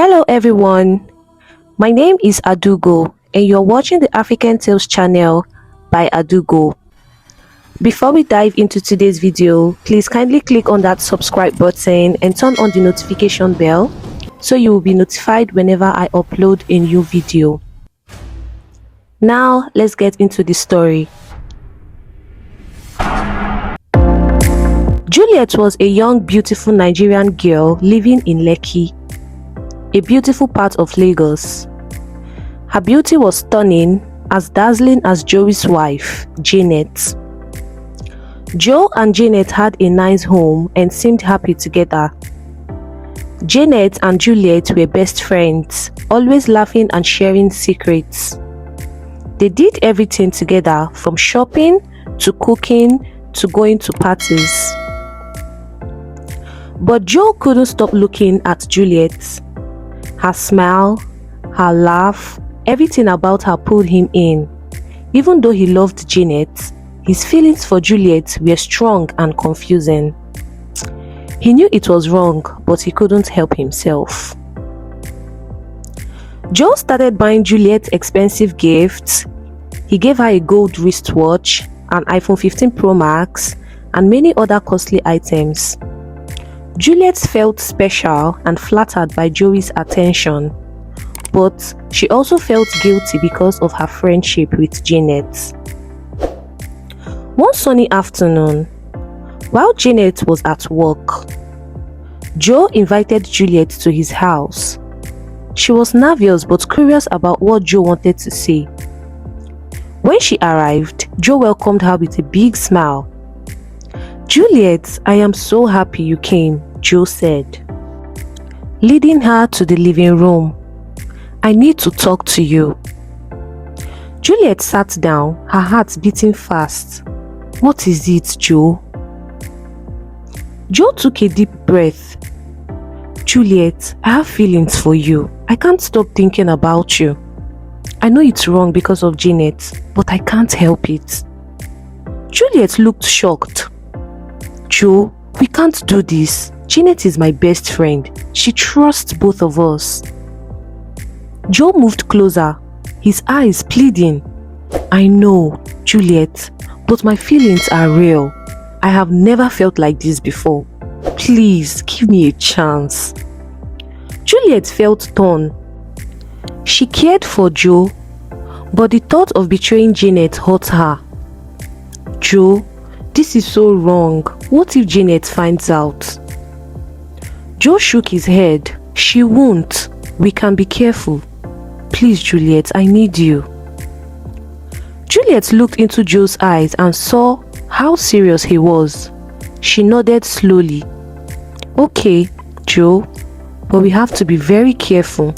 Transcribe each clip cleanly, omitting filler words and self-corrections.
Hello everyone, my name is Adugo and you're watching the African Tales channel by Adugo. Before we dive into today's video, please kindly click on that subscribe button and turn on the notification bell so you will be notified whenever I upload a new video. Now let's get into the story. Juliet was a young, beautiful Nigerian girl living in Lekki, a beautiful part of Lagos. Her beauty was stunning, as dazzling as Joey's wife, Janet. Joe and Janet had a nice home and seemed happy together. Janet and Juliet were best friends, always laughing and sharing secrets. They did everything together, from shopping to cooking to going to parties. But Joe couldn't stop looking at Juliet. Her smile, her laugh, everything about her pulled him in. Even though he loved Janet, his feelings for Juliet were strong and confusing. He knew it was wrong, but he couldn't help himself. Joe started buying Juliet expensive gifts. He gave her a gold wristwatch, an iPhone 15 Pro Max, and many other costly items. Juliet felt special and flattered by Joey's attention, but she also felt guilty because of her friendship with Janet. One sunny afternoon, while Janet was at work, Joe invited Juliet to his house. She was nervous but curious about what Joe wanted to say. When she arrived, Joe welcomed her with a big smile. "Juliet, I am so happy you came," Joe said, leading her to the living room. "I need to talk to you." Juliet sat down, her heart beating fast. "What is it, Joe?" Joe took a deep breath. "Juliet, I have feelings for you. I can't stop thinking about you. I know it's wrong because of Janet, but I can't help it." Juliet looked shocked. "Joe, we can't do this. Janet is my best friend. She trusts both of us." Joe moved closer, his eyes pleading. "I know, Juliet, but my feelings are real. I have never felt like this before. Please give me a chance." Juliet felt torn. She cared for Joe, but the thought of betraying Janet hurt her. "Joe, this is so wrong. What if Janet finds out?" Joe shook his head. "She won't. We can be careful. Please, Juliet, I need you." Juliet looked into Joe's eyes and saw how serious he was. She nodded slowly. "Okay, Joe, but we have to be very careful."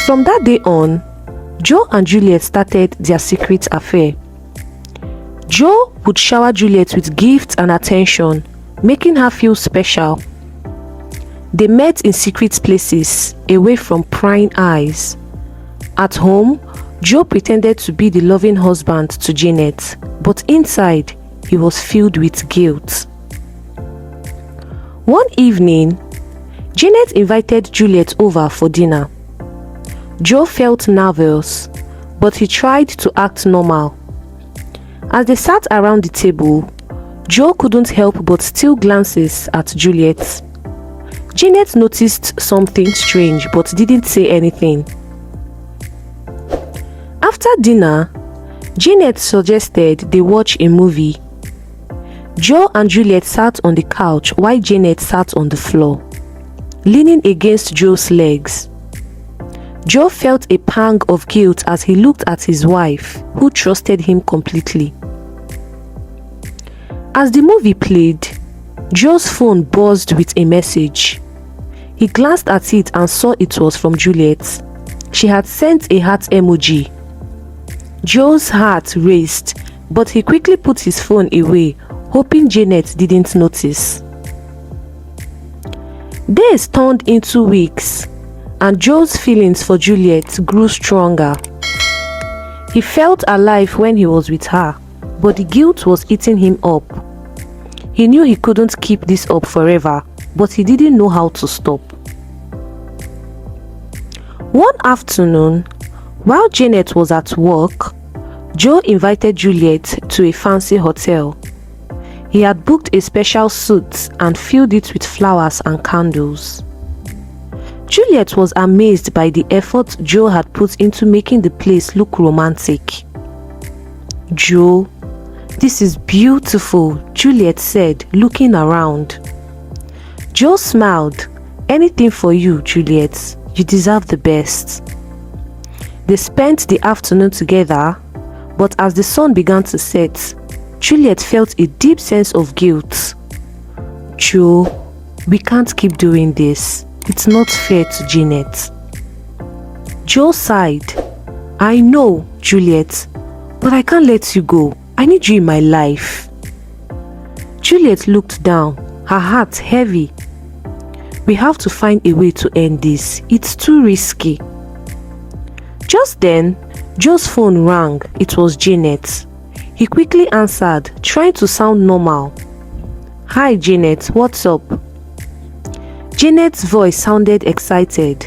From that day on, Joe and Juliet started their secret affair. Joe would shower Juliet with gifts and attention, making her feel special. They met in secret places, away from prying eyes. At home, Joe pretended to be the loving husband to Janet, but inside, he was filled with guilt. One evening, Janet invited Juliet over for dinner. Joe felt nervous, but he tried to act normal. As they sat around the table, Joe couldn't help but steal glances at Juliet. Janet noticed something strange but didn't say anything. After dinner, Janet suggested they watch a movie. Joe and Juliet sat on the couch while Janet sat on the floor, leaning against Joe's legs. Joe felt a pang of guilt as he looked at his wife, who trusted him completely. As the movie played, Joe's phone buzzed with a message. He glanced at it and saw it was from Juliet. She had sent a heart emoji. Joe's heart raced, but he quickly put his phone away, hoping Janet didn't notice. Days turned into weeks, and Joe's feelings for Juliet grew stronger. He felt alive when he was with her, but the guilt was eating him up. He knew he couldn't keep this up forever, but he didn't know how to stop. One afternoon, while Janet was at work, Joe invited Juliet to a fancy hotel. He had booked a special suite and filled it with flowers and candles. Juliet was amazed by the effort Joe had put into making the place look romantic. "Joe, this is beautiful," Juliet said, looking around. Joe smiled. "Anything for you, Juliet. You deserve the best." They spent the afternoon together, but as the sun began to set, Juliet felt a deep sense of guilt. "Joe, we can't keep doing this. It's not fair to Janet." Joe sighed. "I know, Juliet, but I can't let you go. I need you in my life." Juliet looked down, her heart heavy. "We have to find a way to end this. It's too risky." Just then, Joe's phone rang. It was Janet. He quickly answered, trying to sound normal. "Hi, Janet, what's up?" Janet's voice sounded excited.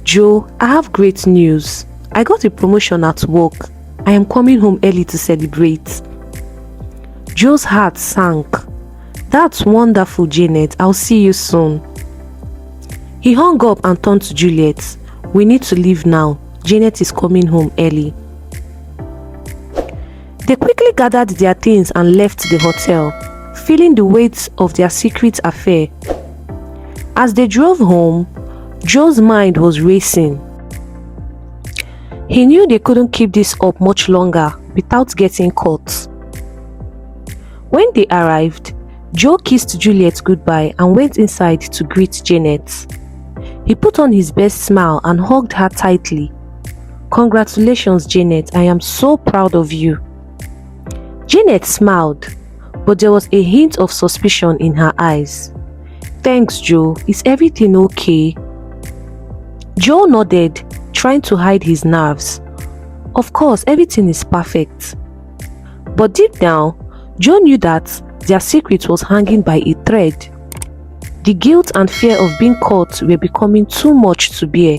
"Joe, I have great news. I got a promotion at work. I am coming home early to celebrate." Joe's heart sank. "That's wonderful, Janet. I'll see you soon." He hung up and turned to Juliet. "We need to leave now. Janet is coming home early." They quickly gathered their things and left the hotel, feeling the weight of their secret affair. As they drove home, Joe's mind was racing. He knew they couldn't keep this up much longer without getting caught. When they arrived, Joe kissed Juliet goodbye and went inside to greet Janet. He put on his best smile and hugged her tightly. "Congratulations, Janet. I am so proud of you." Janet smiled, but there was a hint of suspicion in her eyes. "Thanks, Joe. Is everything okay?" Joe nodded, trying to hide his nerves. "Of course, everything is perfect." But deep down, Joe knew that their secret was hanging by a thread. The guilt and fear of being caught were becoming too much to bear.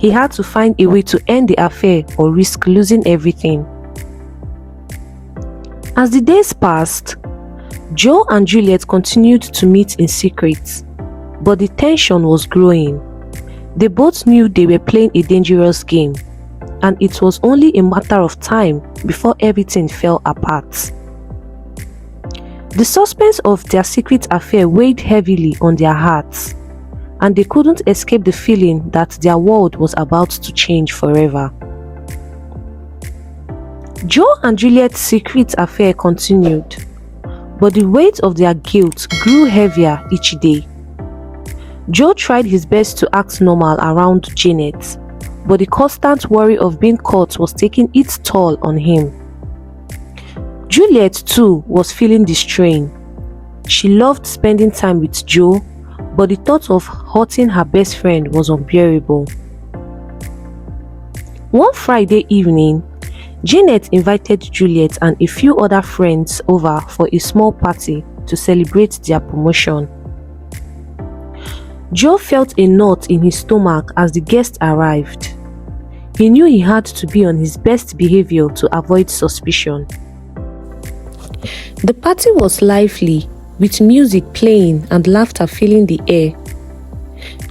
He had to find a way to end the affair or risk losing everything. As the days passed, Joe and Juliet continued to meet in secret, but the tension was growing. They both knew they were playing a dangerous game, and it was only a matter of time before everything fell apart. The suspense of their secret affair weighed heavily on their hearts, and they couldn't escape the feeling that their world was about to change forever. Joe and Juliet's secret affair continued, but the weight of their guilt grew heavier each day. Joe tried his best to act normal around Janet, but the constant worry of being caught was taking its toll on him. Juliet too was feeling the strain. She loved spending time with Joe, but the thought of hurting her best friend was unbearable. One Friday evening, Janet invited Juliet and a few other friends over for a small party to celebrate their promotion. Joe felt a knot in his stomach as the guests arrived. He knew he had to be on his best behavior to avoid suspicion. The party was lively, with music playing and laughter filling the air.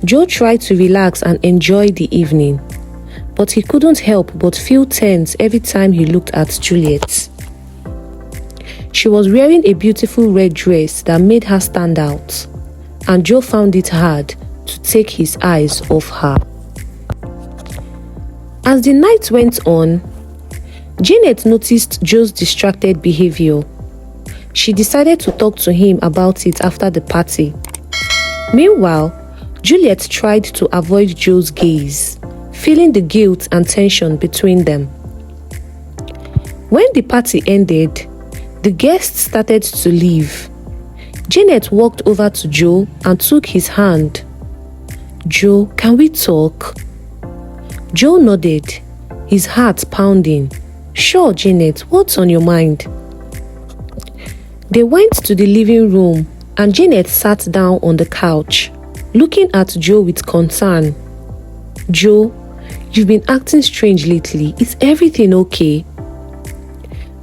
Joe tried to relax and enjoy the evening, but he couldn't help but feel tense every time he looked at Juliet. She was wearing a beautiful red dress that made her stand out, and Joe found it hard to take his eyes off her. As the night went on, Janet noticed Joe's distracted behavior. She decided to talk to him about it after the party. Meanwhile, Juliet tried to avoid Joe's gaze, feeling the guilt and tension between them. When the party ended, the guests started to leave. Janet walked over to Joe and took his hand. "Joe, can we talk?" Joe nodded, his heart pounding. "Sure, Janet, what's on your mind?" They went to the living room and Janet sat down on the couch, looking at Joe with concern. Joe, you've been acting strange lately. Is everything okay?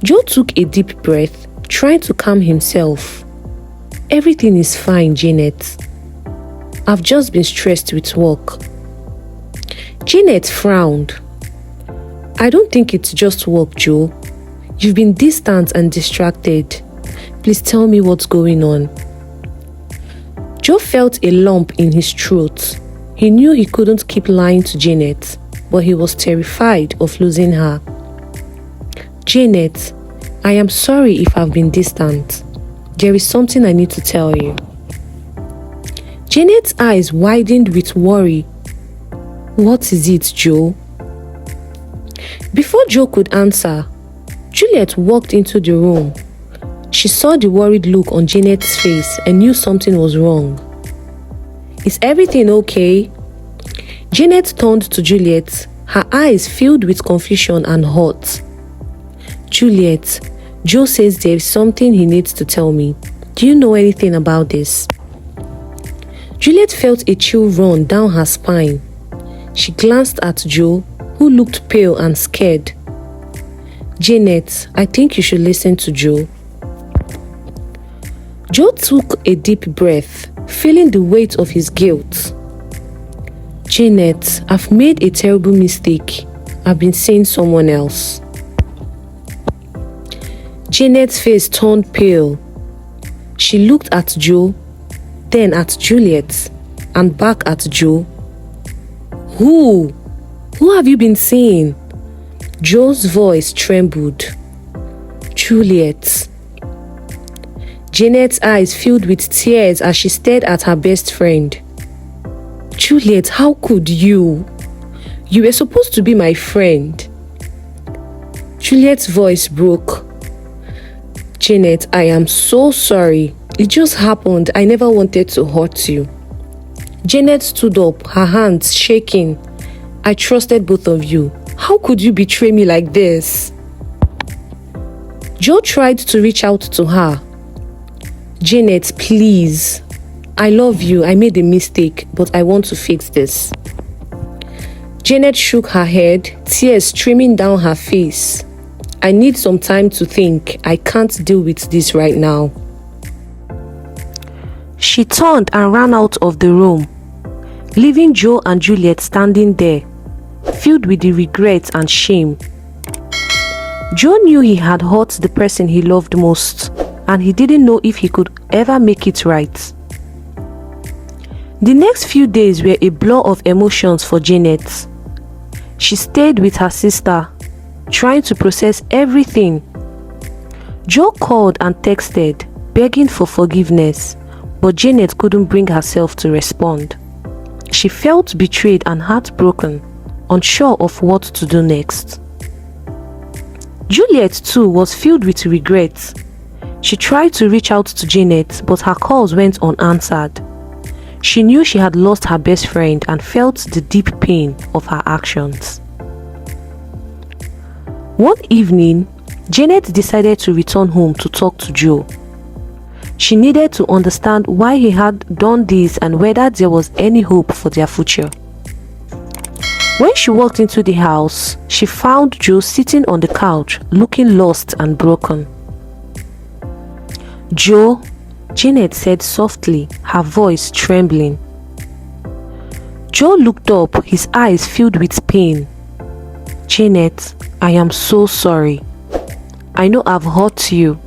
Joe took a deep breath, trying to calm himself. Everything is fine, Janet. I've just been stressed with work. Janet frowned. I don't think it's just work, Joe. You've been distant and distracted. Please tell me what's going on. Joe felt a lump in his throat. He knew he couldn't keep lying to Janet, but he was terrified of losing her. Janet, I am sorry if I've been distant. There is something I need to tell you. Janet's eyes widened with worry. What is it, Joe? Before Joe could answer, Juliet walked into the room. She saw the worried look on Janet's face and knew something was wrong. Is everything okay? Janet turned to Juliet, her eyes filled with confusion and hurt. Juliet, Joe says there is something he needs to tell me. Do you know anything about this? Juliet felt a chill run down her spine. She glanced at Joe, who looked pale and scared. Janet, I think you should listen to Joe. Joe took a deep breath, feeling the weight of his guilt. Janet, I've made a terrible mistake. I've been seeing someone else. Janet's face turned pale. She looked at Joe, then at Juliet, and back at Joe. Who? Who have you been seeing? Joe's voice trembled. Juliet. Janet's eyes filled with tears as she stared at her best friend. Juliet, how could you? You were supposed to be my friend. Juliet's voice broke. Janet, I am so sorry. It just happened. I never wanted to hurt you. Janet stood up, her hands shaking. I trusted both of you. How could you betray me like this? Joe tried to reach out to her. Janet, please. I love you. I made a mistake, but I want to fix this. Janet shook her head, tears streaming down her face. I need some time to think. I can't deal with this right now. She turned and ran out of the room, leaving Joe and Juliet standing there, filled with the regret and shame. Joe knew he had hurt the person he loved most, and he didn't know if he could ever make it right. The next few days were a blur of emotions for Janet. She stayed with her sister, trying to process everything. Joe called and texted, begging for forgiveness, but Janet couldn't bring herself to respond. She felt betrayed and heartbroken, unsure of what to do next. Juliet too was filled with regret. She tried to reach out to Janet, but her calls went unanswered. She knew she had lost her best friend and felt the deep pain of her actions. One evening, Janet decided to return home to talk to Joe. She needed to understand why he had done this and whether there was any hope for their future. When she walked into the house, she found Joe sitting on the couch, looking lost and broken. Joe, Janet said softly, her voice trembling. Joe looked up, his eyes filled with pain. Janet, I am so sorry. I know I've hurt you,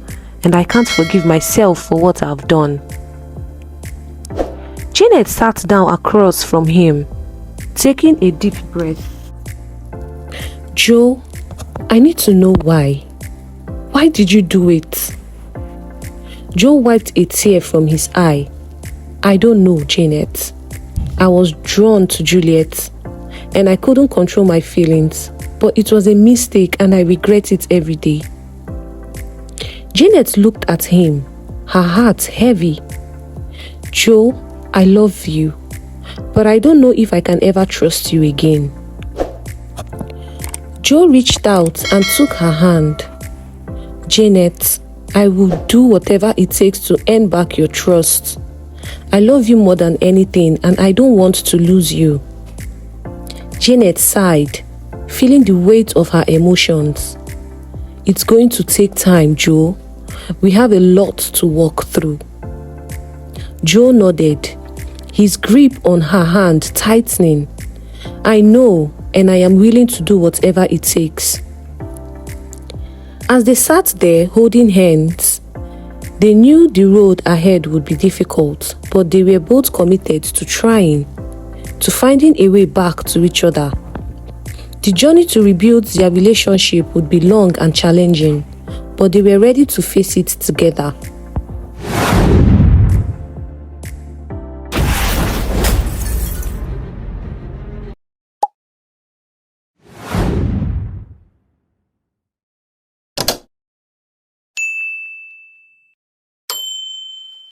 and I can't forgive myself for what I've done. Janet sat down across from him, taking a deep breath. Joe, I need to know why. Why did you do it? Joe wiped a tear from his eye. I don't know, Janet. I was drawn to Juliet, and I couldn't control my feelings, but it was a mistake and I regret it every day. Janet looked at him, her heart heavy. Joe, I love you, but I don't know if I can ever trust you again. Joe reached out and took her hand. Janet, I will do whatever it takes to earn back your trust. I love you more than anything, and I don't want to lose you. Janet sighed, feeling the weight of her emotions. It's going to take time, Joe. We have a lot to walk through. Joe nodded, his grip on her hand tightening. I know, and I am willing to do whatever it takes. As they sat there holding hands, they knew the road ahead would be difficult, but they were both committed to trying, to finding a way back to each other. The journey to rebuild their relationship would be long and challenging, but they were ready to face it together.